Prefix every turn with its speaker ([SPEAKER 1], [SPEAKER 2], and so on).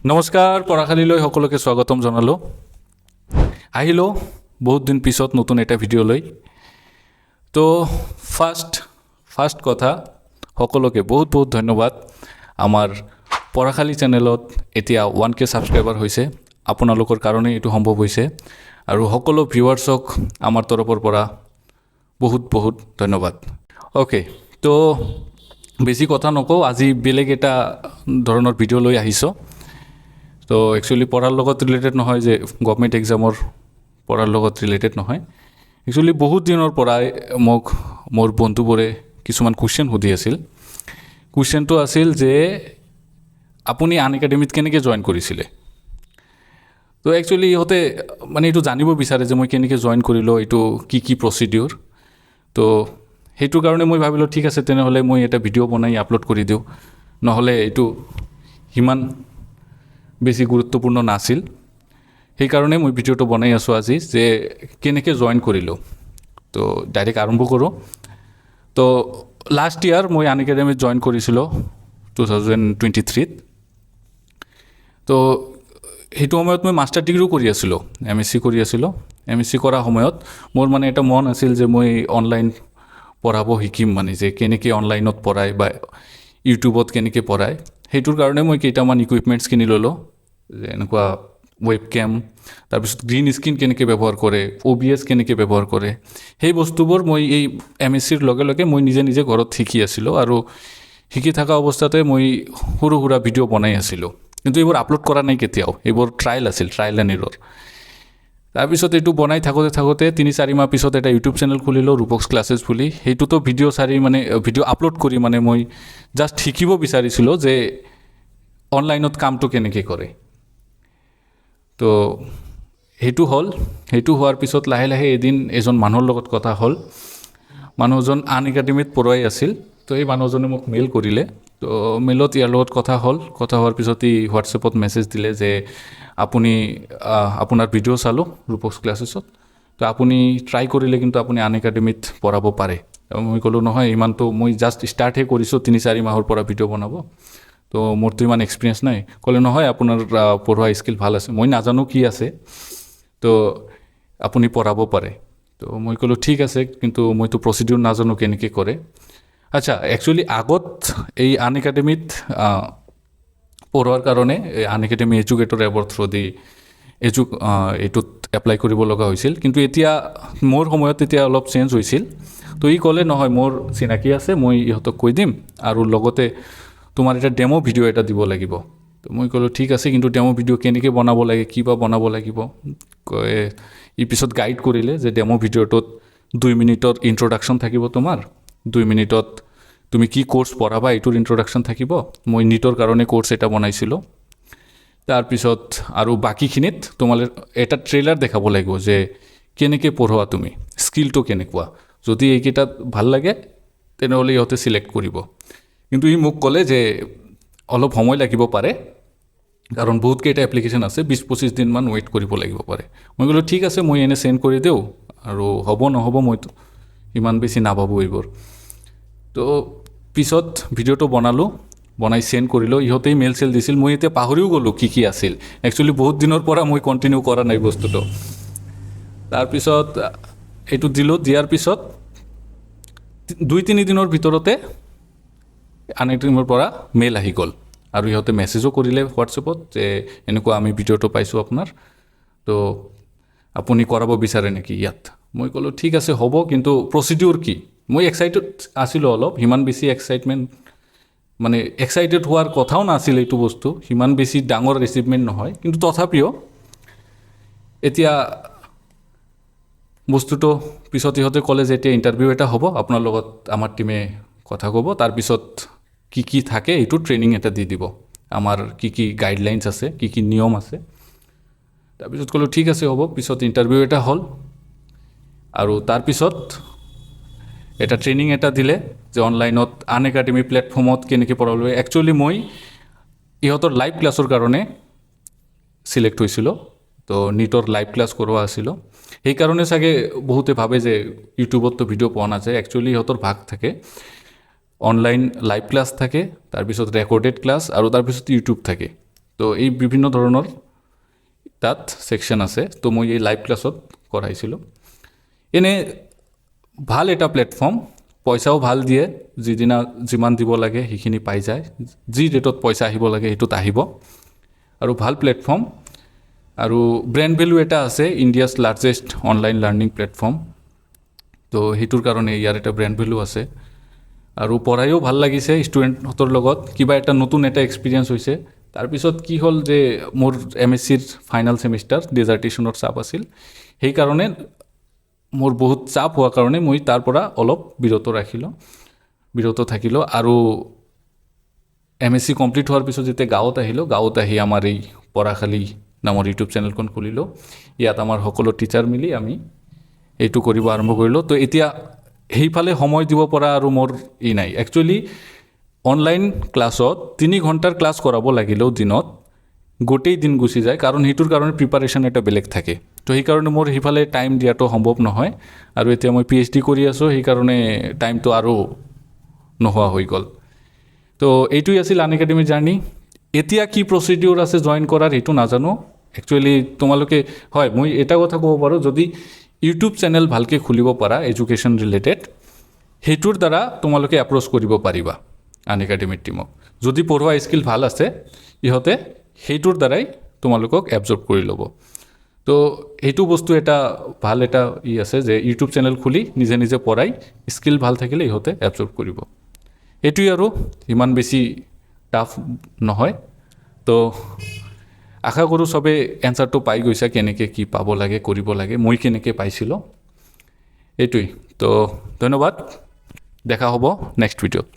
[SPEAKER 1] নমস্কাৰ, পঢ়াশালীলৈ সকলোকে স্বাগতম জনালোঁ। আহিলোঁ বহুত দিন পিছত নতুন এটা ভিডিঅ' লৈ। তো ফাৰ্ষ্ট কথা সকলোকে বহুত বহুত ধন্যবাদ। আমাৰ পঢ়াশালী চেনেলত এতিয়া 1K ছাবস্ক্ৰাইবাৰ হৈছে। আপোনালোকৰ কাৰণে এইটো সম্ভৱ হৈছে আৰু সকলো ভিউৱাৰ্ছক আমাৰ তৰফৰ পৰা বহুত বহুত ধন্যবাদ। অ'কে, তো বেছি কথা নকওঁ, আজি বেলেগ এটা ধৰণৰ ভিডিঅ' লৈ আহিছোঁ। তো একচুৱেলি পঢ়াৰ লগত ৰিলেটেড নহয়, যে গভমেণ্ট এক্সামৰ পঢ়াৰ লগত ৰিলেটেড নহয়। একচুৱেলি বহুত দিনৰ পৰাই মোক মোৰ বন্ধুবোৰে কিছুমান কুৱেশ্যন সুধি আছিল। কুৱেশ্যনটো আছিল যে আপুনি আনএকাডেমীত কেনেকৈ জইন কৰিছিলে। তো একচুৱেলি ইহঁতে মানে এইটো জানিব বিচাৰে যে মই কেনেকৈ জইন কৰিলোঁ, এইটো কি প্ৰচিডিউৰ। তো সেইটোৰ কাৰণে মই ভাবিলোঁ ঠিক আছে, তেনেহ'লে মই এটা ভিডিঅ' বনাই আপলোড কৰি দিওঁ। নহ'লে এইটো সিমান বেছি গুৰুত্বপূৰ্ণ নাছিল। সেইকাৰণে মই ভিডিঅ'টো বনাই আছোঁ আজি, যে কেনেকৈ জইন কৰিলোঁ। তো ডাইৰেক্ট আৰম্ভ কৰোঁ। তো লাষ্ট ইয়াৰ মই আনএকাডেমীত জইন কৰিছিলোঁ 2023। তো সেইটো সময়ত মই মাষ্টাৰ ডিগ্ৰীও কৰি আছিলোঁ, MSc কৰি আছিলোঁ। MSc কৰা সময়ত মোৰ মানে এটা মন আছিল যে মই অনলাইন পঢ়াব শিকিম, মানে যে কেনেকৈ অনলাইনত পঢ়ায় বা ইউটিউবত কেনেকৈ পঢ়ায়। সেইটোৰ কাৰণে মই কেইটামান ইকুইপমেণ্টছ কিনি ল'লোঁ, যে এনেকুৱা ৱেব কেম, তাৰপিছত গ্ৰীণ স্ক্ৰীণ কেনেকৈ ব্যৱহাৰ কৰে, OBS কেনেকৈ ব্যৱহাৰ কৰে। সেই বস্তুবোৰ মই এই MScৰ লগে লগে মই নিজে নিজে ঘৰত শিকি আছিলোঁ, আৰু শিকি থকা অৱস্থাতে মই সৰু সুৰা ভিডিঅ' বনাই আছিলোঁ। কিন্তু এইবোৰ আপলোড কৰা নাই কেতিয়াও, এইবোৰ ট্ৰায়েল আছিল, ট্ৰায়েল এণ্ড এৰৰ। তাৰপিছত এইটো বনাই থাকোঁতে 3-4 মাহ পিছত এটা ইউটিউব চেনেল খুলিলোঁ, ৰূপক্স ক্লাছেছ বুলি। সেইটোতো ভিডিঅ' আপলোড কৰি মানে মই জাষ্ট শিকিব বিচাৰিছিলোঁ যে অনলাইনত কামটো কেনেকৈ কৰে। তো সেইটো হোৱাৰ পিছত লাহে লাহে এদিন এজন মানুহৰ লগত কথা হ'ল। মানুহজন আনএকাডেমীত পঢ়ুৱাই আছিল। তো এই মানুহজনে মোক মেইল কৰিলে। তো মেইলত ইয়াৰ লগত কথা হোৱাৰ পিছত ই হোৱাটছএপত মেছেজ দিলে যে আপোনাৰ ভিডিঅ' চালোঁ ৰূপক্স ক্লাছেছত, তো আপুনি ট্ৰাই কৰিলে কিন্তু আপুনি আনএকাডেমীত পঢ়াব পাৰে। মই ক'লোঁ নহয়, ইমানটো মই জাষ্ট ষ্টাৰ্টহে কৰিছোঁ, 3-4 মাহৰ পৰা ভিডিঅ' বনাব, তো মোৰতো ইমান এক্সপিৰিয়েঞ্চ নাই। ক'লে নহয়, আপোনাৰ পঢ়োৱা স্কিল ভাল আছে, মই নাজানো কি আছে, তো আপুনি পঢ়াব পাৰে। তো মই ক'লোঁ ঠিক আছে, কিন্তু মইতো প্ৰচিডিউৰ নাজানো কেনেকৈ কৰে। আচ্ছা, একচুৱেলি আগত এই আনএকাডেমীত পঢ়োৱাৰ কাৰণে আনএকাডেমী এডুকেটৰ এপৰ থ্ৰুদি এইটোত এপ্লাই কৰিব লগা হৈছিল। কিন্তু এতিয়া মোৰ সময়ত এতিয়া অলপ চেঞ্জ হৈছিল। তো ই ক'লে নহয়, মোৰ চিনাকি আছে, মই ইহঁতক কৈ দিম, আৰু লগতে তোমাৰ এটা ডেমো ভিডিঅ' এটা দিব লাগিব। তো মই ক'লোঁ ঠিক আছে, কিন্তু ডেমো ভিডিঅ' কেনেকৈ বনাব লাগে, কি বা বনাব লাগিব। ই পিছত গাইড কৰিলে যে ডেমো ভিডিঅ'টোত 2 মিনিটৰ ইণ্ট্ৰডাকশ্যন থাকিব তোমাৰ, 2 মিনিটত তুমি কি কোৰ্চ পঢ়াবা এইটোৰ ইণ্ট্ৰডাকশ্যন থাকিব। মই নীটৰ কাৰণে কোৰ্চ এটা বনাইছিলোঁ। তাৰপিছত আৰু বাকীখিনিত তোমালৈ এটা ট্ৰেইলাৰ দেখাব লাগিব যে কেনেকৈ পঢ়োৱা, তুমি স্কিলটো কেনেকুৱা। যদি এইকেইটাত ভাল লাগে তেনেহ'লে ইহঁতে চিলেক্ট কৰিব। কিন্তু ই মোক ক'লে যে অলপ সময় লাগিব পাৰে, কাৰণ বহুতকেইটা এপ্লিকেশ্যন আছে, 20-25 দিনমান ৱেইট কৰিব লাগিব পাৰে। মই ক'লোঁ ঠিক আছে, মই এনে চেণ্ড কৰি দিওঁ, আৰু হ'ব নহ'ব মইতো ইমান বেছি নাভাবোঁ এইবোৰ। তো পিছত ভিডিঅ'টো বনাই চেণ্ড কৰিলোঁ। ইহঁতেই মেইল চেল দিছিল, মই এতিয়া পাহৰিও গ'লোঁ কি আছিল। একচুৱেলি বহুত দিনৰ পৰা মই কণ্টিনিউ কৰা নাই বস্তুটো। তাৰপিছত এইটো দিয়াৰ পিছত 2-3 দিনৰ ভিতৰতে আনএকাডেমীৰ পৰা মেইল আহি গ'ল, আৰু ইহঁতে মেছেজো কৰিলে হোৱাটছএপত যে এনেকুৱা আমি ভিডিঅ'টো পাইছোঁ আপোনাৰ, তো আপুনি কৰাব বিচাৰে নেকি ইয়াত। মই ক'লোঁ ঠিক আছে হ'ব, কিন্তু প্ৰচিডিউৰ কি। মই এক্সাইটেড আছিলোঁ অলপ, সিমান বেছি এক্সাইটেড হোৱাৰ কথাও নাছিল। এইটো বস্তু সিমান বেছি ডাঙৰ এচিভমেণ্ট নহয়, কিন্তু তথাপিও এতিয়া বস্তুটো পিছত ইহঁতে ক'লে যে এতিয়া ইণ্টাৰভিউ এটা হ'ব, আপোনাৰ লগত আমাৰ টিমে কথা ক'ব, তাৰপিছত কি থাকে এইটো ট্ৰেইনিং এটা দি দিব, আমাৰ কি গাইডলাইনছ আছে, কি নিয়ম আছে। তাৰপিছত ক'লোঁ ঠিক আছে হ'ব। পিছত ইণ্টাৰভিউ এটা হ'ল, আৰু তাৰপিছত এটা ট্ৰেইনিং এটা দিলে যে অনলাইনত আনএকাডেমী প্লেটফৰ্মত কেনেকৈ পঢ়াব লাগে। একচুৱেলি মই ইহঁতৰ লাইভ ক্লাছৰ কাৰণে চিলেক্ট হৈছিলোঁ। তো নীটৰ লাইভ ক্লাছ কৰোৱা আছিলোঁ। সেইকাৰণে চাগে বহুতে ভাবে যে ইউটিউবততো ভিডিঅ' পোৱা নাযায়। একচুৱেলি ইহঁতৰ ভাগ থাকে, অনলাইন লাইভ ক্লাছ থাকে, তাৰপিছত ৰেকৰ্ডেড ক্লাছ, আৰু তাৰপিছত ইউটিউব থাকে। তো এই বিভিন্ন ধৰণৰ তাত ছেকশ্যন আছে। তো মই এই লাইভ ক্লাছত কৰাইছিলোঁ। এনে ভাল এটা প্লেটফৰ্ম, পইচাও ভাল দিয়ে, যিদিনা যিমান দিব লাগে সেইখিনি পাই যায়, যি ৰেটত পইচা আহিব লাগে সেইটোত আহিব, আৰু ভাল প্লেটফৰ্ম। আৰু ব্ৰেণ্ড ভেলু এটা আছে, India's largest online learning platform. তো সেইটোৰ কাৰণে ইয়াৰ এটা ব্ৰেণ্ড ভেলু আছে। আৰু পঢ়াইও ভাল লাগিছে ষ্টুডেণ্টহঁতৰ লগত, কিবা এটা নতুন এটা এক্সপিৰিয়েঞ্চ হৈছে। তাৰপিছত কি হ'ল যে মোৰ MSc-ৰ ফাইনেল ছেমিষ্টাৰ ডিজাৰ্টেশ্যনৰ চাপ আছিল, সেইকাৰণে মোৰ বহুত চাপ হোৱাৰ কাৰণে মই তাৰ পৰা অলপ বিৰত থাকিলোঁ। আৰু MSc কমপ্লিট হোৱাৰ পিছত যেতিয়া গাঁৱত আহি আমাৰ এই পঢ়াশালী নামৰ ইউটিউব চেনেলখন খুলিলোঁ। ইয়াত আমাৰ সকলো টিচাৰ মিলি আমি এইটো কৰিব আৰম্ভ কৰিলোঁ। তো এতিয়া সেইফালে সময় দিব পৰা আৰু মোৰ নাই। একচুৱেলি অনলাইন ক্লাছত 3 ঘণ্টাৰ ক্লাছ কৰাব লাগিলেও দিনত গোটেই দিন গুচি যায়, কাৰণ সেইটোৰ কাৰণে প্ৰিপাৰেশ্যন এটা বেলেগ থাকে। তো সেইকাৰণে মোৰ সেইফালে টাইম দিয়াটো সম্ভৱ নহয়। আৰু এতিয়া মই PhD কৰি আছোঁ, সেইকাৰণে টাইমটো আৰু নোহোৱা হৈ গ'ল। তো এইটোৱেই আছিল আনএকাডেমি জাৰ্ণি। এতিয়া কি প্ৰচিডিউৰ আছে জইন কৰাৰ সেইটো নাজানো। একচুৱেলি তোমালোকে, হয়, মই এটা কথা ক'ব পাৰোঁ, যদি ইউটিউব চেনেল ভালকৈ খুলিব পাৰা এডুকেশ্যন ৰিলেটেড, সেইটোৰ দ্বাৰা তোমালোকে এপ্ৰ'চ কৰিব পাৰিবা আনএকাডেমিৰ টীমক। যদি পঢ়োৱা স্কিল ভাল আছে, ইহঁতে সেইটোৰ দ্বাৰাই তোমালোকক এবজৰ্ব কৰি ল'ব। তো সেইটো বস্তু এটা ভাল এটা আছে যে ইউটিউব চেনেল খুলি নিজে নিজে পঢ়াই স্কিল ভাল থাকিলে ইহঁতে এবজৰ্ব কৰিব। এইটোৱেই আৰু, ইমান বেছি টাফ নহয়। তো আশা কৰোঁ চবে এনচাৰটো পাই গৈছা, কেনেকৈ কি পাব লাগে, কৰিব লাগে, মই কেনেকৈ পাইছিলোঁ। এইটোৱেই। তো ধন্যবাদ, দেখা হ'ব নেক্সট ভিডিঅ'ত।